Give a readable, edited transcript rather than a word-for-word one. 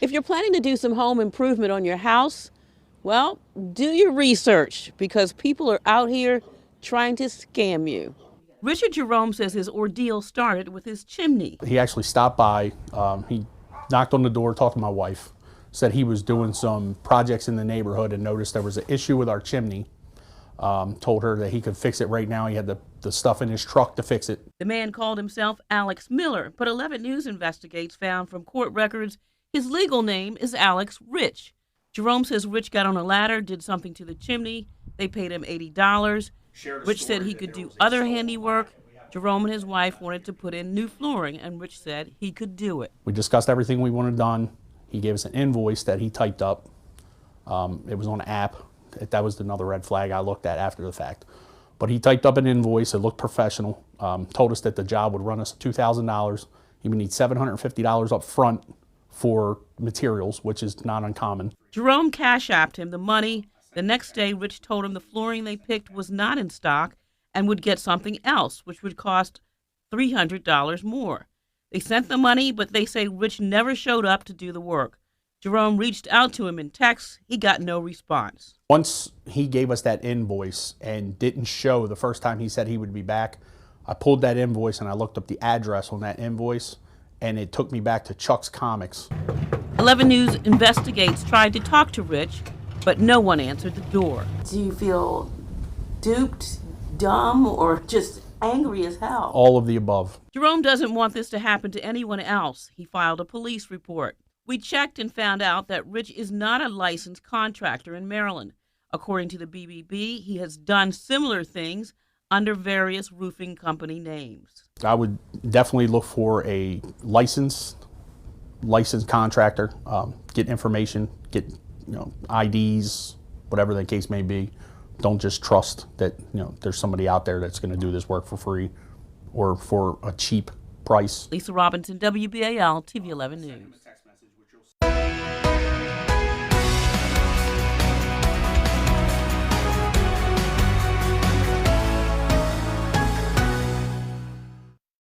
If you're planning to do some home improvement on your house, well, do your research because people are out here trying to scam you. Richard Jerome says his ordeal started with his chimney. He actually stopped by, he knocked on the door, talked to my wife, said he was doing some projects in the neighborhood and noticed there was an issue with our chimney. Told her that he could fix it right now. He had the stuff in his truck to fix it. The man called himself Alex Miller, but 11 News investigates found from court records his legal name is Alex Rich. Jerome says Rich got on a ladder, did something to the chimney. They paid him $80. Rich said he could do other handiwork. Jerome and his wife wanted to put in new flooring, and Rich said he could do it. We discussed everything we wanted done. He gave us an invoice that he typed up. It was on an app. That was another red flag I looked at after the fact. But he typed up an invoice. It looked professional. Told us that the job would run us $2,000. He would need $750 up front for materials, which is not uncommon. Jerome cash-apped him the money. The next day, Rich told him the flooring they picked was not in stock and would get something else, which would cost $300 more. They sent the money, but they say Rich never showed up to do the work. Jerome reached out to him in text. He got no response. Once he gave us that invoice and didn't show the first time he said he would be back, I pulled that invoice and I looked up the address on that invoice, and it took me back to Chuck's Comics. 11 News investigates tried to talk to Rich, but no one answered the door. Do you feel duped, dumb, or just angry as hell? All of the above. Jerome doesn't want this to happen to anyone else. He filed a police report. We checked and found out that Rich is not a licensed contractor in Maryland. According to the BBB, he has done similar things under various roofing company names. I would definitely look for a licensed contractor, get information, get IDs, whatever the case may be. Don't just trust that there's somebody out there that's going to do this work for free or for a cheap price. Lisa Robinson, WBAL TV 11 News.